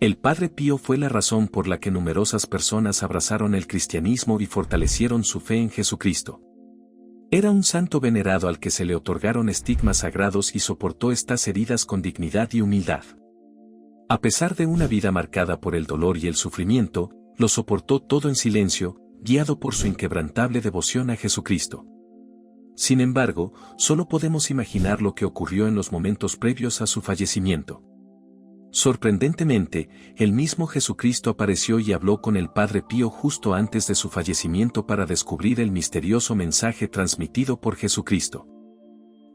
El Padre Pío fue la razón por la que numerosas personas abrazaron el cristianismo y fortalecieron su fe en Jesucristo. Era un santo venerado al que se le otorgaron estigmas sagrados y soportó estas heridas con dignidad y humildad. A pesar de una vida marcada por el dolor y el sufrimiento, lo soportó todo en silencio, guiado por su inquebrantable devoción a Jesucristo. Sin embargo, solo podemos imaginar lo que ocurrió en los momentos previos a su fallecimiento. Sorprendentemente, el mismo Jesucristo apareció y habló con el Padre Pío justo antes de su fallecimiento para descubrir el misterioso mensaje transmitido por Jesucristo.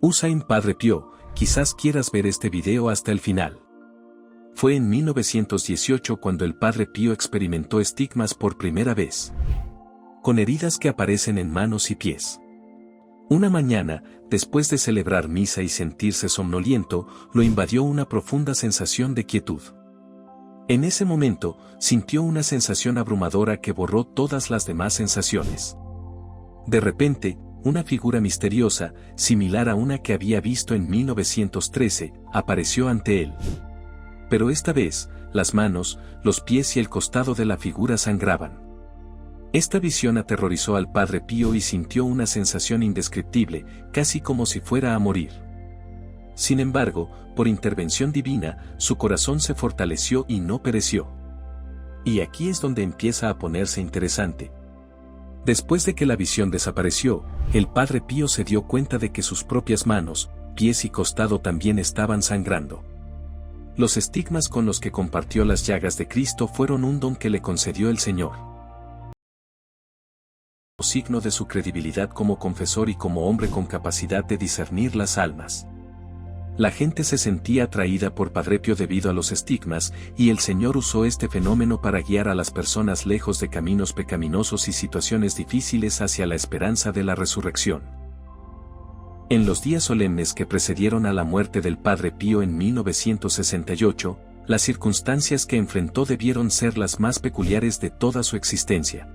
Usain Padre Pío, quizás quieras ver este video hasta el final. Fue en 1918 cuando el Padre Pío experimentó estigmas por primera vez, con heridas que aparecen en manos y pies. Una mañana, después de celebrar misa y sentirse somnoliento, lo invadió una profunda sensación de quietud. En ese momento, sintió una sensación abrumadora que borró todas las demás sensaciones. De repente, una figura misteriosa, similar a una que había visto en 1913, apareció ante él. Pero esta vez, las manos, los pies y el costado de la figura sangraban. Esta visión aterrorizó al Padre Pío y sintió una sensación indescriptible, casi como si fuera a morir. Sin embargo, por intervención divina, su corazón se fortaleció y no pereció. Y aquí es donde empieza a ponerse interesante. Después de que la visión desapareció, el Padre Pío se dio cuenta de que sus propias manos, pies y costado también estaban sangrando. Los estigmas con los que compartió las llagas de Cristo fueron un don que le concedió el Señor. Signo de su credibilidad como confesor y como hombre con capacidad de discernir las almas. La gente se sentía atraída por Padre Pío debido a los estigmas, y el Señor usó este fenómeno para guiar a las personas lejos de caminos pecaminosos y situaciones difíciles hacia la esperanza de la resurrección. En los días solemnes que precedieron a la muerte del Padre Pío en 1968, las circunstancias que enfrentó debieron ser las más peculiares de toda su existencia.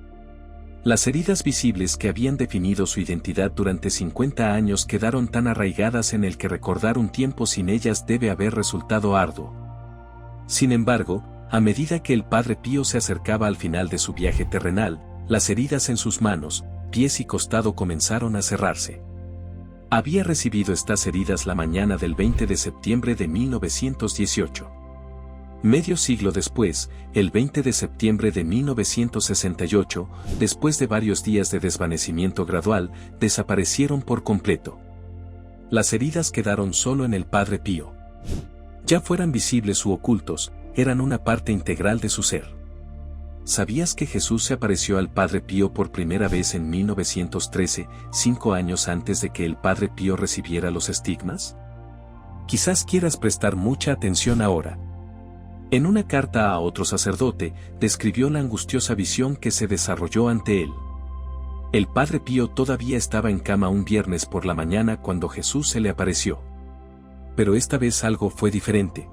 Las heridas visibles que habían definido su identidad durante 50 años quedaron tan arraigadas en el que recordar un tiempo sin ellas debe haber resultado arduo. Sin embargo, a medida que el Padre Pío se acercaba al final de su viaje terrenal, las heridas en sus manos, pies y costado comenzaron a cerrarse. Había recibido estas heridas la mañana del 20 de septiembre de 1918. Medio siglo después, el 20 de septiembre de 1968, después de varios días de desvanecimiento gradual, desaparecieron por completo. Las heridas quedaron solo en el Padre Pío. Ya fueran visibles u ocultos, eran una parte integral de su ser. ¿Sabías que Jesús se apareció al Padre Pío por primera vez en 1913, 5 años antes de que el Padre Pío recibiera los estigmas? Quizás quieras prestar mucha atención ahora. En una carta a otro sacerdote, describió la angustiosa visión que se desarrolló ante él. El Padre Pío todavía estaba en cama un viernes por la mañana cuando Jesús se le apareció. Pero esta vez algo fue diferente.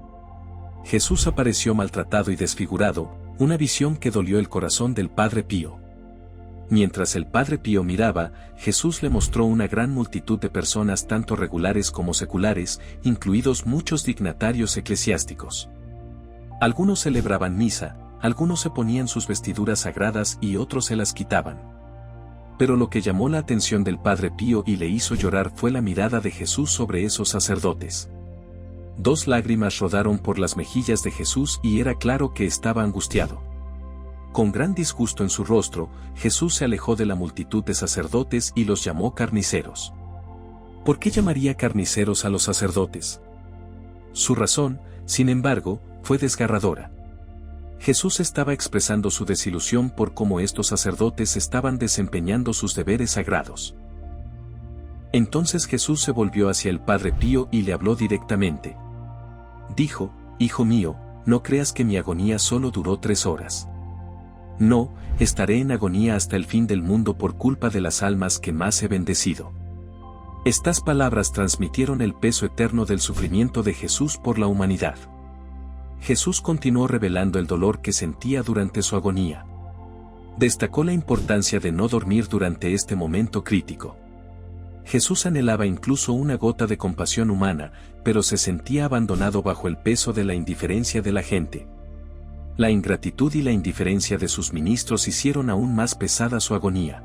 Jesús apareció maltratado y desfigurado, una visión que dolió el corazón del Padre Pío. Mientras el Padre Pío miraba, Jesús le mostró una gran multitud de personas tanto regulares como seculares, incluidos muchos dignatarios eclesiásticos. Algunos celebraban misa, algunos se ponían sus vestiduras sagradas y otros se las quitaban. Pero lo que llamó la atención del Padre Pío y le hizo llorar fue la mirada de Jesús sobre esos sacerdotes. 2 lágrimas rodaron por las mejillas de Jesús y era claro que estaba angustiado. Con gran disgusto en su rostro, Jesús se alejó de la multitud de sacerdotes y los llamó carniceros. ¿Por qué llamaría carniceros a los sacerdotes? Su razón, sin embargo, fue desgarradora. Jesús estaba expresando su desilusión por cómo estos sacerdotes estaban desempeñando sus deberes sagrados. Entonces Jesús se volvió hacia el Padre Pío y le habló directamente. Dijo: «Hijo mío, no creas que mi agonía solo duró 3 horas. No, estaré en agonía hasta el fin del mundo por culpa de las almas que más he bendecido». Estas palabras transmitieron el peso eterno del sufrimiento de Jesús por la humanidad. Jesús continuó revelando el dolor que sentía durante su agonía. Destacó la importancia de no dormir durante este momento crítico. Jesús anhelaba incluso una gota de compasión humana, pero se sentía abandonado bajo el peso de la indiferencia de la gente. La ingratitud y la indiferencia de sus ministros hicieron aún más pesada su agonía.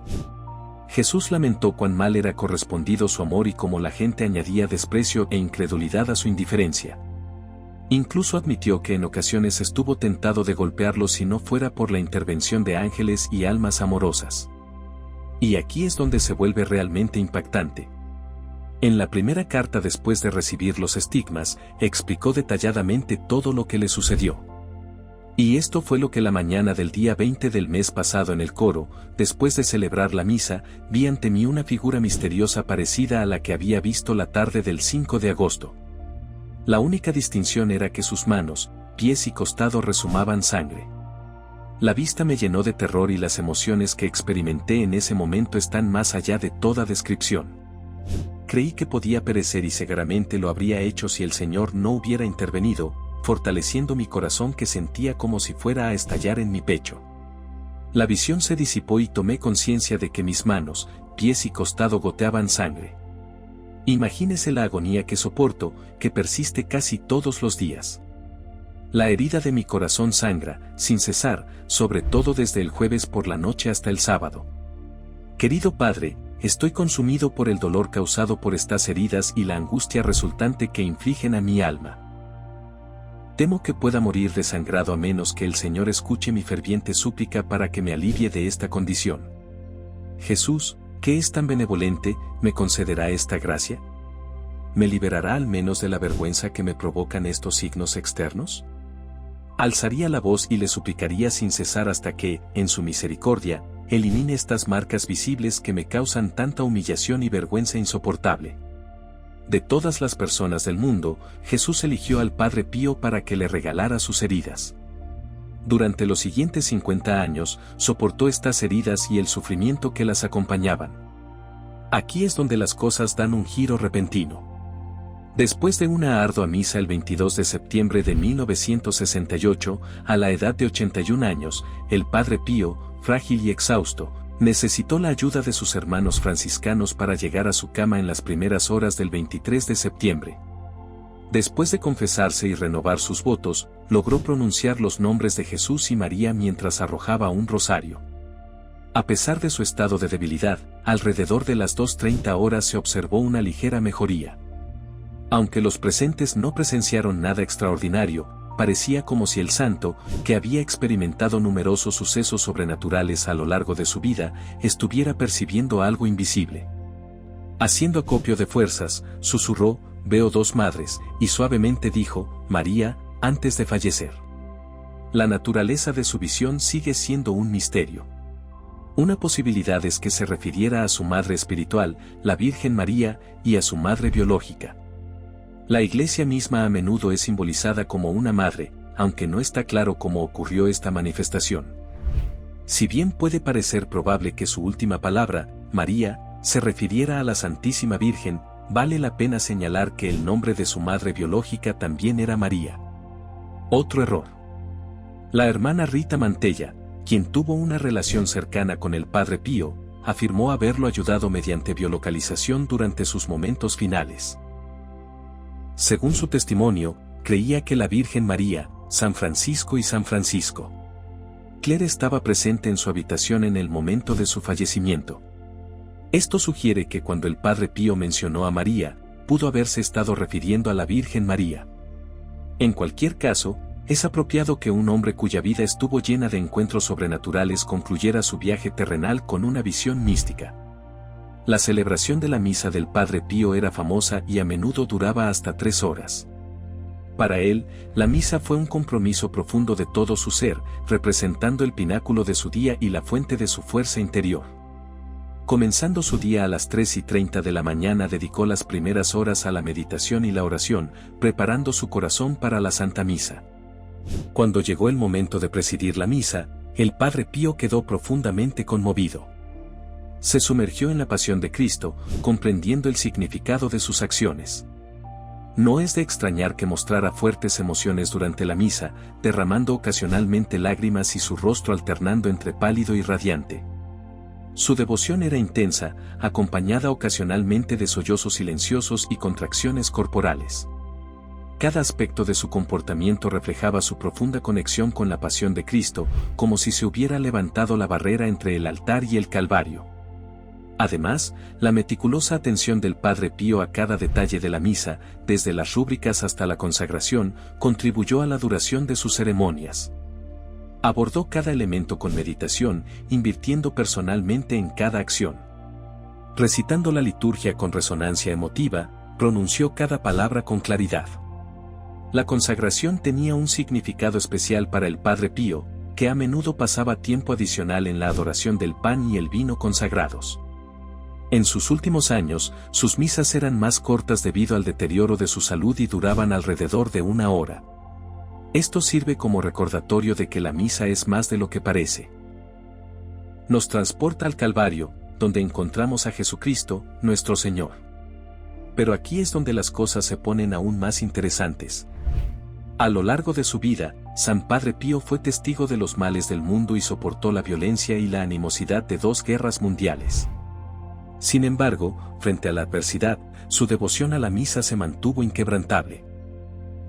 Jesús lamentó cuán mal era correspondido su amor y cómo la gente añadía desprecio e incredulidad a su indiferencia. Incluso admitió que en ocasiones estuvo tentado de golpearlos si no fuera por la intervención de ángeles y almas amorosas. Y aquí es donde se vuelve realmente impactante. En la primera carta después de recibir los estigmas, explicó detalladamente todo lo que le sucedió. Y esto fue lo que la mañana del día 20 del mes pasado en el coro, después de celebrar la misa, vi ante mí una figura misteriosa parecida a la que había visto la tarde del 5 de agosto. La única distinción era que sus manos, pies y costado rezumaban sangre. La vista me llenó de terror y las emociones que experimenté en ese momento están más allá de toda descripción. Creí que podía perecer y seguramente lo habría hecho si el Señor no hubiera intervenido, fortaleciendo mi corazón que sentía como si fuera a estallar en mi pecho. La visión se disipó y tomé conciencia de que mis manos, pies y costado goteaban sangre. Imagínese la agonía que soporto, que persiste casi todos los días. La herida de mi corazón sangra, sin cesar, sobre todo desde el jueves por la noche hasta el sábado. Querido Padre, estoy consumido por el dolor causado por estas heridas y la angustia resultante que infligen a mi alma. Temo que pueda morir desangrado a menos que el Señor escuche mi ferviente súplica para que me alivie de esta condición. Jesús, que es tan benevolente, ¿me concederá esta gracia? ¿Me liberará al menos de la vergüenza que me provocan estos signos externos? Alzaría la voz y le suplicaría sin cesar hasta que, en su misericordia, elimine estas marcas visibles que me causan tanta humillación y vergüenza insoportable. De todas las personas del mundo, Jesús eligió al Padre Pío para que le regalara sus heridas. Durante los siguientes 50 años, soportó estas heridas y el sufrimiento que las acompañaban. Aquí es donde las cosas dan un giro repentino. Después de una ardua misa el 22 de septiembre de 1968, a la edad de 81 años, el Padre Pío, frágil y exhausto, necesitó la ayuda de sus hermanos franciscanos para llegar a su cama en las primeras horas del 23 de septiembre. Después de confesarse y renovar sus votos, logró pronunciar los nombres de Jesús y María mientras arrojaba un rosario. A pesar de su estado de debilidad, alrededor de las 2:30 horas se observó una ligera mejoría. Aunque los presentes no presenciaron nada extraordinario, parecía como si el santo, que había experimentado numerosos sucesos sobrenaturales a lo largo de su vida, estuviera percibiendo algo invisible. Haciendo acopio de fuerzas, susurró, «Veo dos madres», y suavemente dijo, «María», antes de fallecer. La naturaleza de su visión sigue siendo un misterio. Una posibilidad es que se refiriera a su madre espiritual, la Virgen María, y a su madre biológica. La Iglesia misma a menudo es simbolizada como una madre, aunque no está claro cómo ocurrió esta manifestación. Si bien puede parecer probable que su última palabra, María, se refiriera a la Santísima Virgen, vale la pena señalar que el nombre de su madre biológica también era María. Otro error. La hermana Rita Mantella, quien tuvo una relación cercana con el Padre Pío, afirmó haberlo ayudado mediante biolocalización durante sus momentos finales. Según su testimonio, creía que la Virgen María, San Francisco y San Francisco. Claire estaba presente en su habitación en el momento de su fallecimiento. Esto sugiere que cuando el Padre Pío mencionó a María, pudo haberse estado refiriendo a la Virgen María. En cualquier caso, es apropiado que un hombre cuya vida estuvo llena de encuentros sobrenaturales concluyera su viaje terrenal con una visión mística. La celebración de la misa del Padre Pío era famosa y a menudo duraba hasta 3 horas. Para él, la misa fue un compromiso profundo de todo su ser, representando el pináculo de su día y la fuente de su fuerza interior. Comenzando su día a las 3:30 de la mañana dedicó las primeras horas a la meditación y la oración, preparando su corazón para la Santa Misa. Cuando llegó el momento de presidir la misa, el Padre Pío quedó profundamente conmovido. Se sumergió en la pasión de Cristo, comprendiendo el significado de sus acciones. No es de extrañar que mostrara fuertes emociones durante la misa, derramando ocasionalmente lágrimas y su rostro alternando entre pálido y radiante. Su devoción era intensa, acompañada ocasionalmente de sollozos silenciosos y contracciones corporales. Cada aspecto de su comportamiento reflejaba su profunda conexión con la pasión de Cristo, como si se hubiera levantado la barrera entre el altar y el Calvario. Además, la meticulosa atención del Padre Pío a cada detalle de la misa, desde las rúbricas hasta la consagración, contribuyó a la duración de sus ceremonias. Abordó cada elemento con meditación, invirtiendo personalmente en cada acción. Recitando la liturgia con resonancia emotiva, pronunció cada palabra con claridad. La consagración tenía un significado especial para el Padre Pío, que a menudo pasaba tiempo adicional en la adoración del pan y el vino consagrados. En sus últimos años, sus misas eran más cortas debido al deterioro de su salud y duraban alrededor de 1 hora. Esto sirve como recordatorio de que la misa es más de lo que parece. Nos transporta al Calvario, donde encontramos a Jesucristo, nuestro Señor. Pero aquí es donde las cosas se ponen aún más interesantes. A lo largo de su vida, San Padre Pío fue testigo de los males del mundo y soportó la violencia y la animosidad de 2 guerras mundiales. Sin embargo, frente a la adversidad, su devoción a la misa se mantuvo inquebrantable.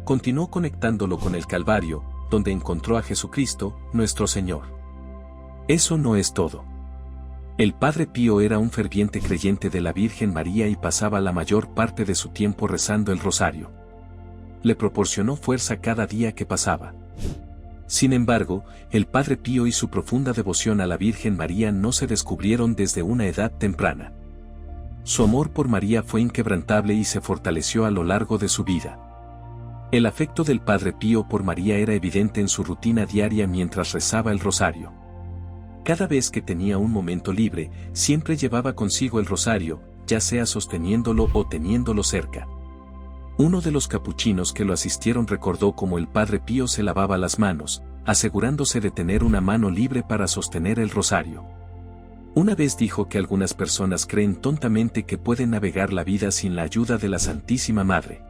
Continuó conectándolo con el Calvario, donde encontró a Jesucristo, nuestro Señor. Eso no es todo. El Padre Pío era un ferviente creyente de la Virgen María y pasaba la mayor parte de su tiempo rezando el rosario. Le proporcionó fuerza cada día que pasaba. Sin embargo, el Padre Pío y su profunda devoción a la Virgen María no se descubrieron desde una edad temprana. Su amor por María fue inquebrantable y se fortaleció a lo largo de su vida. El afecto del Padre Pío por María era evidente en su rutina diaria mientras rezaba el rosario. Cada vez que tenía un momento libre, siempre llevaba consigo el rosario, ya sea sosteniéndolo o teniéndolo cerca. Uno de los capuchinos que lo asistieron recordó cómo el Padre Pío se lavaba las manos, asegurándose de tener una mano libre para sostener el rosario. Una vez dijo que algunas personas creen tontamente que pueden navegar la vida sin la ayuda de la Santísima Madre.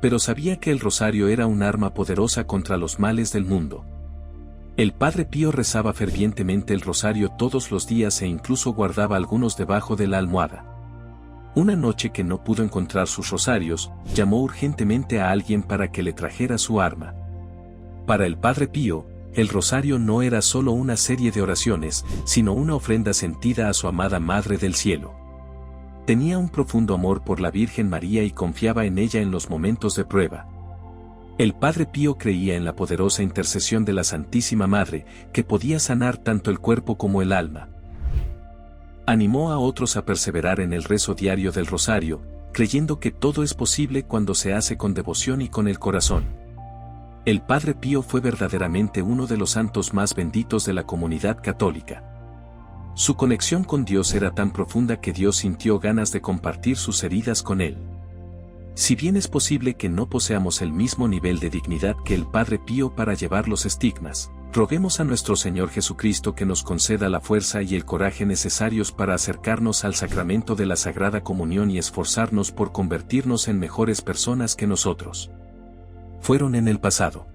Pero sabía que el rosario era un arma poderosa contra los males del mundo. El Padre Pío rezaba fervientemente el rosario todos los días e incluso guardaba algunos debajo de la almohada. Una noche que no pudo encontrar sus rosarios, llamó urgentemente a alguien para que le trajera su arma. Para el Padre Pío, el rosario no era solo una serie de oraciones, sino una ofrenda sentida a su amada Madre del Cielo. Tenía un profundo amor por la Virgen María y confiaba en ella en los momentos de prueba. El Padre Pío creía en la poderosa intercesión de la Santísima Madre, que podía sanar tanto el cuerpo como el alma. Animó a otros a perseverar en el rezo diario del rosario, creyendo que todo es posible cuando se hace con devoción y con el corazón. El Padre Pío fue verdaderamente uno de los santos más benditos de la comunidad católica. Su conexión con Dios era tan profunda que Dios sintió ganas de compartir sus heridas con él. Si bien es posible que no poseamos el mismo nivel de dignidad que el Padre Pío para llevar los estigmas, roguemos a nuestro Señor Jesucristo que nos conceda la fuerza y el coraje necesarios para acercarnos al sacramento de la Sagrada Comunión y esforzarnos por convertirnos en mejores personas que nosotros fueron en el pasado.